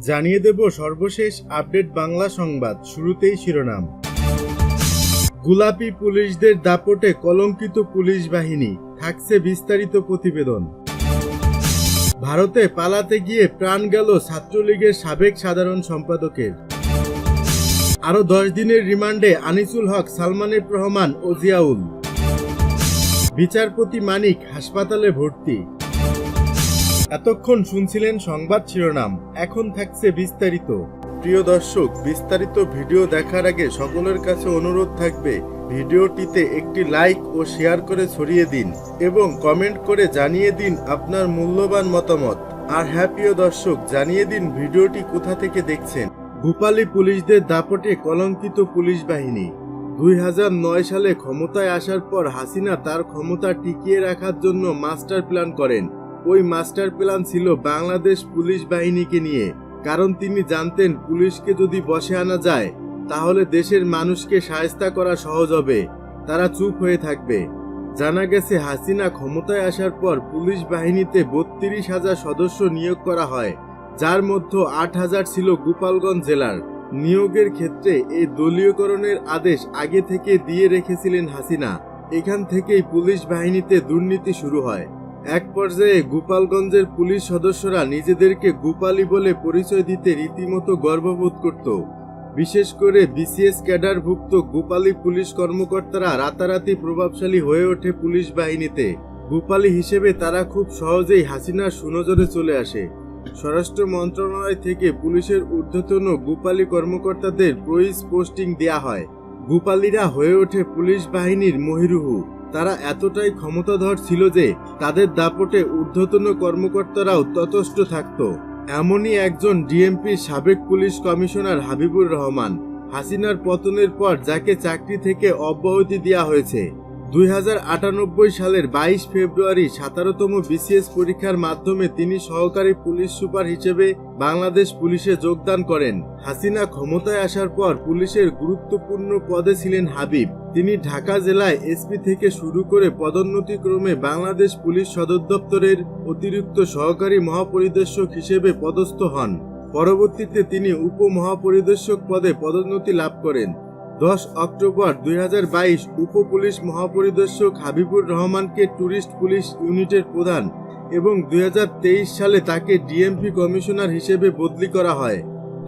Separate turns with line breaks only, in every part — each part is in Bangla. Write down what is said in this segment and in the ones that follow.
জানিয়ে দেব সর্বশেষ আপডেট বাংলা সংবাদ। শুরুতেই শিরোনাম। গোলাপি পুলিশদের দাপটে কলঙ্কিত পুলিশ বাহিনী, থাকছে বিস্তারিত প্রতিবেদন। ভারতে পালাতে গিয়ে প্রাণ গেল ছাত্রলীগের সাবেক সাধারণ সম্পাদকের। আরও 10 দিনের রিমান্ডে আনিসুল হক, সালমান এফ রহমান ও জিয়াউল। বিচারপতি মানিক হাসপাতালে ভর্তি। এতক্ষণ শুনছিলেন সংবাদ শিরোনাম, এখন থাকছে বিস্তারিত। প্রিয় দর্শক, বিস্তারিত ভিডিও দেখার আগে সকলের কাছে অনুরোধ থাকবে ভিডিওটিতে একটি লাইক ও শেয়ার করে ছড়িয়ে দিন এবং কমেন্ট করে জানিয়ে দিন আপনার মূল্যবান মতামত। আর হ্যাঁ প্রিয় দর্শক, জানিয়ে দিন ভিডিওটি কোথা থেকে দেখছেন। গোপালী পুলিশদের দাপটে কলঙ্কিত পুলিশ বাহিনী। 2009 সালে ক্ষমতায় আসার পর হাসিনা তার ক্ষমতা টিকিয়ে রাখার জন্য মাস্টার প্ল্যান করেন। ওই মাস্টার প্ল্যান ছিল বাংলাদেশ পুলিশ বাহিনীকে নিয়ে, কারণ তিনি জানতেন পুলিশকে যদি বশে আনা যায় তাহলে দেশের মানুষকে শায়েস্তা করা সহজ হবে, তারা চুপ হয়ে থাকবে। জানা গেছে হাসিনা ক্ষমতায় আসার পর পুলিশ বাহিনীতে 32,000 সদস্য নিয়োগ করা হয়, যার মধ্যে 8,000 ছিল গোপালগঞ্জ জেলার। নিয়োগের ক্ষেত্রে এই দলীয়করণের আদেশ আগে থেকে দিয়ে রেখেছিলেন হাসিনা। এখান থেকেই পুলিশ বাহিনীতে দুর্নীতি শুরু হয়। এক পর্যায়ে গোপালগঞ্জের পুলিশ সদস্যরা নিজেদেরকে গোপালী বলে পরিচয় দিতে রীতিমতো গর্ববোধ করত। বিশেষ করে বিসিএস ক্যাডারভুক্ত গোপালী পুলিশ কর্মকর্তারা রাতারাতি প্রভাবশালী হয়ে ওঠে পুলিশ বাহিনীতে। গোপালী হিসেবে তারা খুব সহজেই হাসিনার সুনজরে চলে আসে। স্বরাষ্ট্র মন্ত্রণালয় থেকে পুলিশের ঊর্ধ্বতন গোপালী কর্মকর্তাদের প্রইস পোস্টিং দেয়া হয়। গোপালীরা হয়ে ওঠে পুলিশ বাহিনীর মহিরুহু। তারা এতটাই ক্ষমতাধর ছিল যে তাদের দাপটে ঊর্ধ্বতন কর্মকর্তারাও ততস্থ থাকত। এমনই একজন ডিএমপির সাবেক পুলিশ কমিশনার হাবিবুর রহমান। হাসিনার পতনের পর যাকে চাকরি থেকে অব্যাহতি দেওয়া হয়েছে। 2098 সালের 22 ফেব্রুয়ারি 17তম বিসিএস পরীক্ষার মাধ্যমে তিনি সহকারী পুলিশ সুপার হিসেবে বাংলাদেশ পুলিশে যোগদান করেন। হাসিনা ক্ষমতায় আসার পর পুলিশের গুরুত্বপূর্ণ পদে ছিলেন হাবিব। তিনি ঢাকা জেলায় এসপি থেকে শুরু করে পদোন্নতিক্রমে বাংলাদেশ পুলিশ সদর দপ্তরের অতিরিক্ত সহকারী মহাপরিদর্শক হিসেবে পদস্থ হন। পরবর্তীতে তিনি উপমহাপরিদর্শক পদে পদোন্নতি লাভ করেন। 10 অক্টোবর 2022 উপ পুলিশ মহাপরিদর্শক হাবিবুর রহমানকে ট্যুরিস্ট পুলিশ ইউনিটের প্রধান এবং 2023 সালে তাকে ডিএমপি কমিশনার হিসেবে বদলি করা হয়।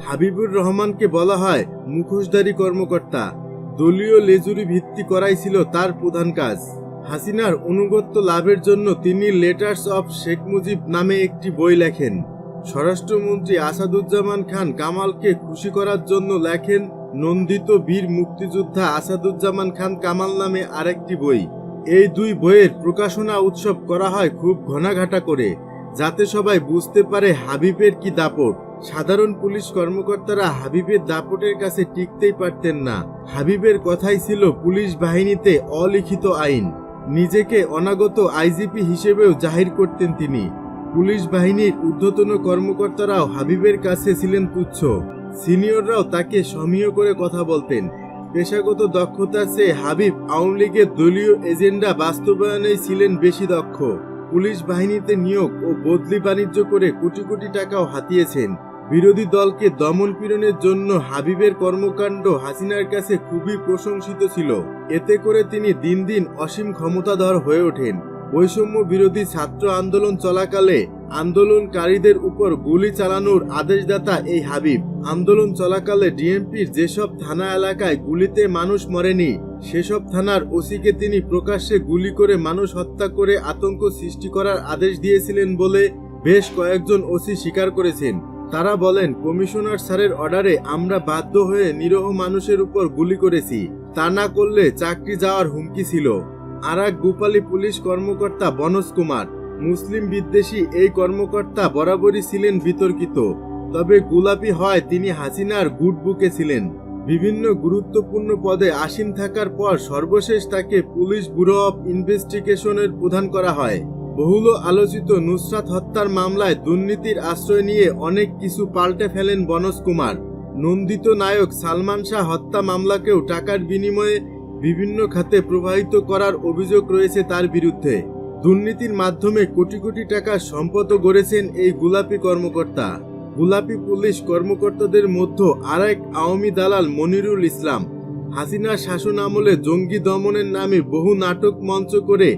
হাবিবুর রহমানকে বলা হয় মুখোশধারী কর্মকর্তা। দলীয় লেজুরি ভিত্তি করাই ছিল তার প্রধান কাজ। হাসিনার আনুগত্য লাভের জন্য তিনি লেটার্স অফ শেখ মুজিব নামে একটি বই লেখেন। স্বরাষ্ট্রমন্ত্রী আসাদুজ্জামান খান কামালকে খুশি করার জন্য লেখেন নন্দিত বীর মুক্তিযোদ্ধা আসাদুজ্জামান খান কামাল নামে আরেকটি বই। এই দুই বইয়ের প্রকাশনা উৎসব করা হয় খুব ঘনাঘাটা করে, যাতে সবাই বুঝতে পারে হাবিবের কি দাপট। সাধারণ পুলিশ কর্মকর্তারা হাবিবের দাপটের কাছে টিকতেই পারতেন না। হাবিবের কথাই ছিল পুলিশ বাহিনীতে অলিখিত আইন। নিজেকে অনাগত আইজিপি হিসেবেও জাহির করতেন তিনি। পুলিশ বাহিনীর ঊর্ধ্বতন কর্মকর্তারাও হাবিবের কাছে ছিলেন তুচ্ছ। সিনিয়ররাও তাকে সমীহ করে কথা বলতেন। পেশাগত দক্ষতার চেয়ে হাবিব আওয়ামী লীগের দলীয় এজেন্ডা বাস্তবায়নেই ছিলেন বেশি দক্ষ। পুলিশ বাহিনীতে নিয়োগ ও বদলি বাণিজ্য করে কোটি কোটি টাকাও হাতিয়েছেন। বিরোধী দলকে দমন পীড়নের জন্য হাবিবের কর্মকাণ্ড হাসিনার কাছে খুবই প্রশংসিত ছিল। এতে করে তিনি দিন দিন অসীম ক্ষমতাধর হয়ে ওঠেন। বৈষম্য বিরোধী ছাত্র আন্দোলন চলাকালে আন্দোলনকারীদের উপর গুলি চালানোর আদেশদাতা এই হাবিব। আন্দোলন চলাকালে ডিএমপির যেসব থানা এলাকায় গুলিতে মানুষ মরেনি, সেসব থানার ওসিকে তিনি প্রকাশ্যে গুলি করে মানুষ হত্যা করে আতঙ্ক সৃষ্টি করার আদেশ দিয়েছিলেন বলে বেশ কয়েকজন ওসি স্বীকার করেছেন। তারা বলেন, কমিশনার স্যারের অর্ডারে আমরা বাধ্য হয়ে নিরীহ মানুষের উপর গুলি করেছি, তা না করলে চাকরি যাওয়ার হুমকি ছিল। আর এক গোপালী পুলিশ কর্মকর্তা বনজ কুমার। মুসলিম বিদ্বেষী এই কর্মকর্তা বরাবরই ছিলেন বিতর্কিত, তবে গোলাপি হয় তিনি হাসিনার গুড বুকে ছিলেন। বিভিন্ন গুরুত্বপূর্ণ পদে আসীন থাকার পর সর্বশেষ তাকে পুলিশ ব্যুরো অব ইনভেস্টিগেশনের প্রধান করা হয়। বহুল আলোচিত নুসরাত হত্যার মামলায় দুর্নীতির আশ্রয় নিয়ে অনেক কিছু পাল্টে ফেলেন বনজ কুমার। নন্দিত নায়ক সালমান শাহ হত্যা মামলাকেও টাকার বিনিময়ে বিভিন্ন খাতে প্রবাহিত করার অভিযোগ রয়েছে তার বিরুদ্ধে। দুর্নীতির মাধ্যমে কোটি কোটি টাকার সম্পদ গড়েছেন এই গোলাপি কর্মকর্তা। গোলাপি পুলিশ কর্মকর্তাদের মধ্যে আরেক আওয়ামী দালাল মনিরুল ইসলাম। হাসিনার শাসন আমলে জঙ্গি দমনের নামে বহু নাটক মঞ্চ করে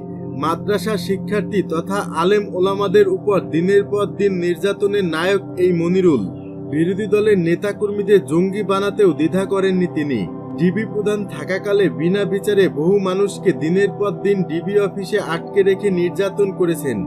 মাদ্রাসা শিক্ষার্থী তথা আলেম ওলামাদের উপর দিনের পর দিন নির্যাতনের নায়ক এই মনিরুল। বিরোধী দলের নেতাকর্মীদের জঙ্গি বানাতেও দ্বিধা করেননি তিনি। ডিবি প্রধান থাকাকালে বিনা বিচারে বহু মানুষকে দিনের পর দিন ডিবি অফিসে আটকে রেখে নির্যাতন করেছেন,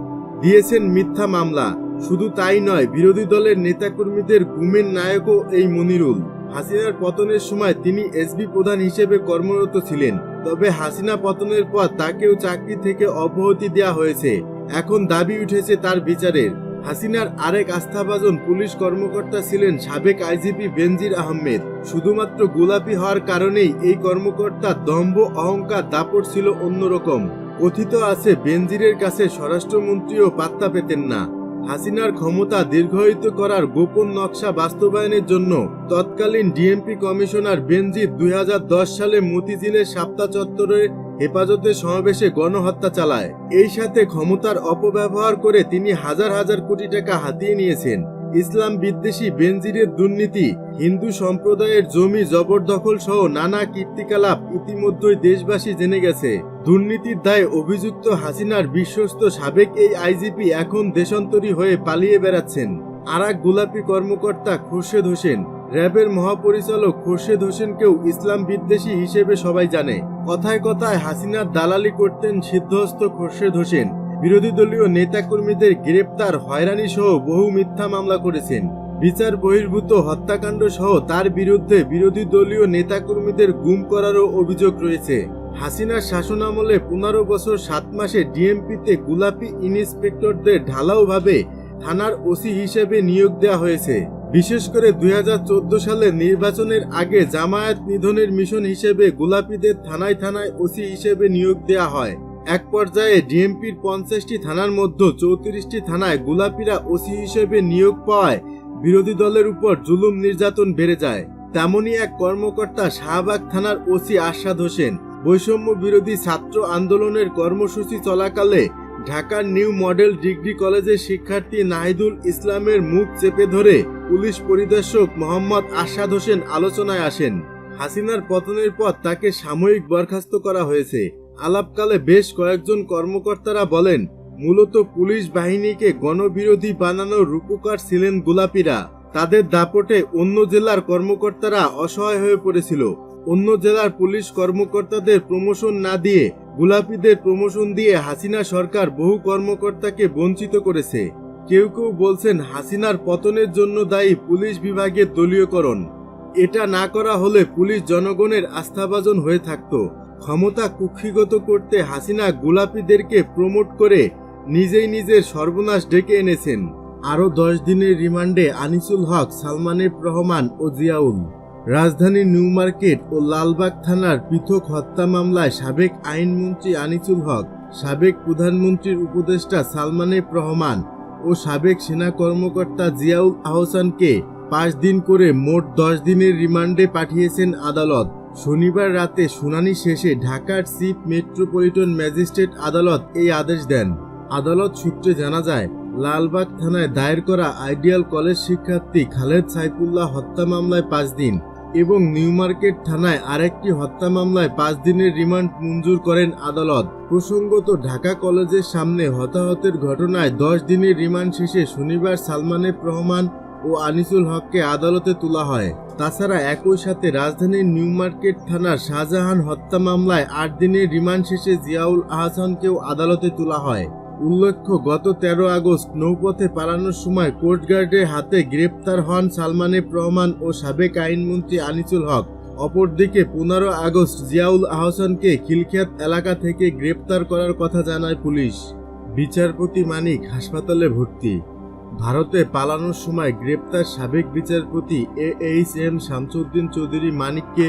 দিয়েছেন মিথ্যা মামলা। শুধু তাই নয়, বিরোধী দলের নেতাকর্মীদের গুমের নায়কও এই মনিরুল। হাসিনার পতনের সময় তিনি এসবি প্রধান হিসেবে কর্মরত ছিলেন, তবে হাসিনা পতনের পর তাকেও চাকরি থেকে অব্যাহতি দেওয়া হয়েছে। এখন দাবি উঠেছে তার বিচারের। হাসিনার আরেক আস্থাভাজন পুলিশ কর্মকর্তা ছিলেন সাবেক আইজিপি বেনজির আহমেদ। শুধুমাত্র গোলাপি হওয়ার কারণেই এই কর্মকর্তার দম্ভ, অহংকার, দাপট ছিল অন্যরকম। কথিত আছে বেনজিরের কাছে স্বরাষ্ট্রমন্ত্রীও পাত্তা পেতেন না। হাসিনার ক্ষমতা দীর্ঘায়িত করার গোপন নকশা বাস্তবায়নের জন্য তৎকালীন ডিএমপি কমিশনার বেনজির 2010 সালে মতিঝিলের শাপলা চত্বরে হেফাজতে সমাবেশে গণহত্যা চালায়। এই সাথে ক্ষমতার অপব্যবহার করে তিনি হাজার হাজার কোটি টাকা হাতিয়ে নিয়েছেন। ইসলাম বিদ্বেষী বেনজিরের দুর্নীতি, হিন্দু সম্প্রদায়ের জমি জবরদখল সহ নানা কীর্তিকলাপ ইতিমধ্যেই দেশবাসী জেনে গেছে। দুর্নীতির দায়ে অভিযুক্ত হাসিনার বিশ্বস্ত সাবেক এই আইজিপি এখন দেশান্তরী হয়ে পালিয়ে বেড়াচ্ছেন। আরেক গোলাপি কর্মকর্তা খোরশেদ হোসেন। র্যাবের মহাপরিচালক খোরশেদ হোসেনকেও ইসলাম বিদ্বেষী হিসেবে সবাই জানে। কথায় কথায় হাসিনার দালালি করতেন সিদ্ধহস্ত খোরশেদ হোসেন। বিরোধী দলীয় নেতাকর্মীদের গ্রেপ্তার, হয়রানি সহ বহু মিথ্যা মামলা করেছেন। বিচার বহির্ভূত হত্যাকাণ্ড সহ তার বিরুদ্ধে বিরোধী দলীয় নেতাকর্মীদের গুম করারও অভিযোগ রয়েছে। হাসিনার শাসনামলে 15 বছর 7 মাসে ডিএমপিতে গোলাপি ইন্সপেক্টরদের ঢালাওভাবে থানার ওসি হিসেবে নিয়োগ দেওয়া হয়েছে। বিশেষ করে 2014 সালে নির্বাচনের আগে জামায়াত নিধনের মিশন হিসেবে গোলাপিদের থানায় থানায় ওসি হিসেবে নিয়োগ দেওয়া হয়। এক পর্যায়ে ডিএমপির 50টি থানার মধ্যে 34টি থানায় গোলাপিরা ওসি হিসেবে নিয়োগ পাওয়ায় বিরোধী দলের উপর জুলুম নির্যাতন বেড়ে যায়। তেমনই এক কর্মকর্তা শাহবাগ থানার ওসি আরশাদ হোসেন। বৈষম্য বিরোধী ছাত্র আন্দোলনের কর্মসূচি চলাকালে ঢাকার নিউ মডেল ডিগ্রি কলেজের শিক্ষার্থী নাহিদুল ইসলামের মুখ চেপে ধরে পুলিশ পরিদর্শক মোহাম্মদ আরশাদ হোসেন আলোচনায় আসেন। হাসিনার পতনের পর তাকে সাময়িক বরখাস্ত করা হয়েছে। আলাপকালে বেশ কয়েকজন কর্মকর্তারা বলেন, মূলত পুলিশ বাহিনীকে গণবিরোধী বানানোর রূপকার ছিলেন গোলাপিরা। তাদের দাপটে অন্য জেলার কর্মকর্তারা অসহায় হয়ে পড়েছিল। অন্য জেলার পুলিশ কর্মকর্তাদের প্রমোশন না দিয়ে গোলাপিদের প্রমোশন দিয়ে হাসিনা সরকার বহু কর্মকর্তাকে বঞ্চিত করেছে। কেউ কেউ বলছেন হাসিনার পতনের জন্য দায়ী পুলিশ বিভাগের দলীয়করণ। এটা না করা হলে পুলিশ জনগণের আস্থাভাজন হয়ে থাকত। ক্ষমতা কুক্ষিগত করতে হাসিনা গোলাপিদেরকে প্রমোট করে নিজেই নিজের সর্বনাশ ডেকে এনেছেন। আরও 10 দিনের রিমান্ডে আনিসুল হক, সালমান এফ রহমান ও জিয়াউল। রাজধানীর নিউ মার্কেট ও লালবাগ থানার পৃথক হত্যা মামলায় সাবেক আইনমন্ত্রী আনিসুল হক, সাবেক প্রধানমন্ত্রীর উপদেষ্টা সালমান এফ রহমান ও সাবেক সেনা কর্মকর্তা জিয়াউল আহসানকে 5 দিন করে মোট 10 দিনের রিমান্ডে পাঠিয়েছেন আদালত। শনিবার রাতে শুনানি শেষে ঢাকার চিফ মেট্রোপলিটন ম্যাজিস্ট্রেট আদালত এই আদেশ দেন। আদালত সূত্রে জানা যায়, লালবাগ থানায় দায়ের করা আইডিয়াল কলেজ শিক্ষার্থী খালেদ সাইফুল্লাহ হত্যা মামলায় 5 দিন এবং নিউ মার্কেট থানায় আরেকটি হত্যা মামলায় 5 দিনের রিমান্ড মঞ্জুর করেন আদালত। প্রসঙ্গত, ঢাকা কলেজের সামনে হতাহতের ঘটনায় 10 দিনের রিমান্ড শেষে শনিবার সালমান এফ রহমান ও আনিসুল হককে আদালতে তোলা হয়। তাছাড়া একই সাথে রাজধানীর নিউ মার্কেট থানার শাহজাহান হত্যা মামলায় 8 দিনের রিমান্ড শেষে জিয়াউল আহসানকেও আদালতে তোলা হয়। উল্লেখ্য, গত 13 আগস্ট নৌপথে পালানোর সময় কোস্টগার্ডের হাতে গ্রেপ্তার হন সালমান এফ রহমান ও সাবেক আইনমন্ত্রী আনিসুল হক। অপরদিকে 15 আগস্ট জিয়াউল আহসানকে খিলখিয়াত এলাকা থেকে গ্রেপ্তার করার কথা জানায় পুলিশ। বিচারপতি মানিক হাসপাতালে ভর্তি। ভারতে পালানোর সময় গ্রেপ্তার সাবেক বিচারপতি AHM শামসুদ্দিন চৌধুরী মানিককে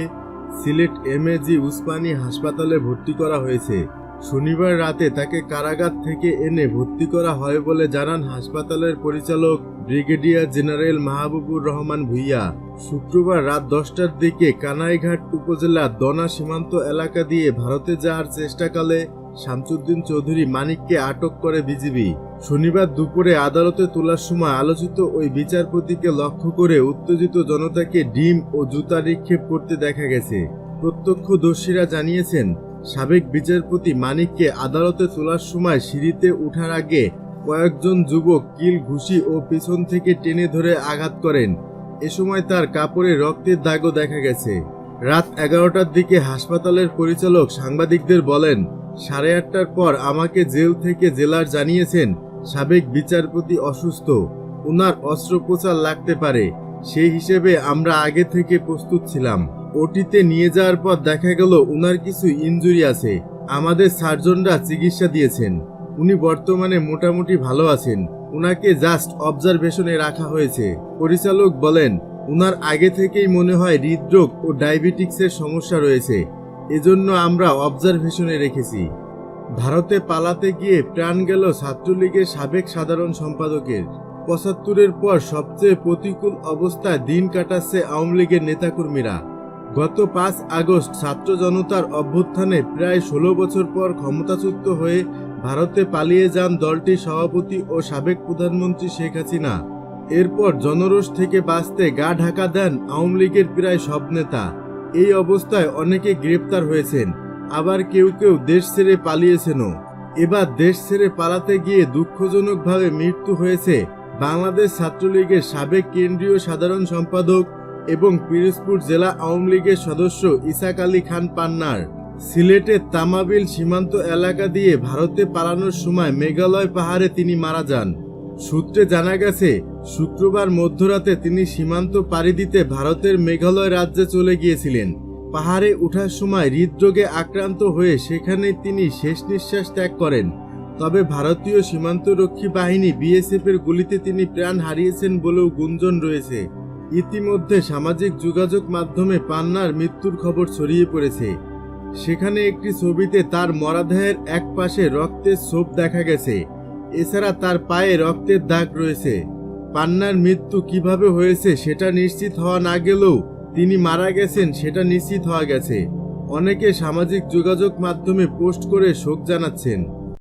সিলেট MAG উসমানী হাসপাতালে ভর্তি করা হয়েছে। শনিবার রাতে তাকে কারাগার থেকে এনে ভর্তি করা হয় বলে জানান হাসপাতালের পরিচালক ব্রিগেডিয়ার জেনারেল মাহবুবুর রহমান ভুইয়া। শুক্রবার রাত 10টার দিকে কানাইঘাট উপজেলার দনা সীমান্ত এলাকা দিয়ে ভারতে যাওয়ার চেষ্টাকালে শামসুদ্দিন চৌধুরী মানিককে আটক করে বিজিবি। শনিবার দুপুরে আদালতে তোলার সময় আলোচিত ওই বিচারপতিকে লক্ষ্য করে উত্তেজিত জনতাকে ডিম ও জুতা নিক্ষেপ করতে দেখা গেছে। প্রত্যক্ষদর্শীরা জানিয়েছেন, সাবেক বিচারপতি মানিককে আদালতে তোলার সময় সিঁড়িতে ওঠার আগে কয়েকজন যুবক কিল ঘুষি ও পিছন থেকে টেনে ধরে আঘাত করেন। এ সময় তার কাপড়ে রক্তের দাগও দেখা গেছে। রাত 11টার দিকে হাসপাতালের পরিচালক সাংবাদিকদের বলেন, 8:30টার পর আমাকে জেল থেকে জেলার জানিয়েছেন সাবেক বিচারপতি অসুস্থ, ওনার অস্ত্রোপচার লাগতে পারে, সেই হিসেবে আমরা আগে থেকে প্রস্তুত ছিলাম। ওটিতে নিয়ে যাওয়ার পর দেখা গেল ওনার কিছু ইনজুরি আছে, আমাদের সার্জনরা চিকিৎসা দিয়েছেন, উনি বর্তমানে মোটামুটি ভালো আছেন, ওনাকে জাস্ট অবজারভেশনে রাখা হয়েছে। পরিচালক বলেন, ওনার আগে থেকেই মনে হয় হৃদরোগ ও ডায়াবেটিক্সের সমস্যা রয়েছে, এজন্য আমরা অবজারভেশনে রেখেছি। ভারতে পালাতে গিয়ে প্রাণ গেল ছাত্রলীগের সাবেক সাধারণ সম্পাদকের। 75-এর পর সবচেয়ে প্রতিকূল অবস্থায় দিন কাটাচ্ছে আওয়ামী লীগের নেতাকর্মীরা। গত 5 আগস্ট ছাত্র জনতার অভ্যুত্থানে প্রায় 16 বছর পর ক্ষমতাচ্যুত হয়ে ভারতে পালিয়ে যান দলটির সভাপতি ও সাবেক প্রধানমন্ত্রী শেখ হাসিনা। এরপর জনরোষ থেকে বাঁচতে গা ঢাকা দেন আওয়ামী লীগের প্রায় সব নেতা। এই অবস্থায় অনেকে গ্রেপ্তার হয়েছেন, আবার কেউ কেউ দেশ ছেড়ে পালিয়েছেনও। এবার দেশ ছেড়ে পালাতে গিয়ে দুঃখজনকভাবে মৃত্যু হয়েছে বাংলাদেশ ছাত্রলীগের সাবেক কেন্দ্রীয় সাধারণ সম্পাদক এবং পিরোজপুর জেলা আওয়ামী লীগের সদস্য ইসাক আলী খান পান্নার। সিলেটের তামাবিল সীমান্ত এলাকা দিয়ে ভারতে পালানোর সময় মেঘালয় পাহাড়ে তিনি মারা যান। সূত্রে জানা গেছে, শুক্রবার মধ্যরাতে তিনি সীমান্ত পাড়ি দিতে ভারতের মেঘালয় রাজ্যে চলে গিয়েছিলেন। পাহাড়ে ওঠার সময় হৃদরোগে আক্রান্ত হয়ে সেখানে তিনি শেষ নিঃশ্বাস ত্যাগ করেন। তবে ভারতীয় সীমান্তরক্ষী বাহিনী বিএসএফের গুলিতে তিনি প্রাণ হারিয়েছেন বলেও গুঞ্জন রয়েছে। ইতিমধ্যে সামাজিক যোগাযোগ মাধ্যমে পান্নার মৃত্যুর খবর ছড়িয়ে পড়েছে। সেখানে একটি ছবিতে তার মরদেহের এক পাশে রক্তের ছোপ দেখা গেছে, এছাড়া তার পায়ে রক্তের দাগ রয়েছে। পান্নার মৃত্যু কিভাবে হয়েছে সেটা নিশ্চিত হওয়া না গেলেও তিনি মারা গেছেন সেটা নিশ্চিত হওয়া গেছে। অনেকে সামাজিক যোগাযোগ মাধ্যমে পোস্ট করে শোক জানাচ্ছেন।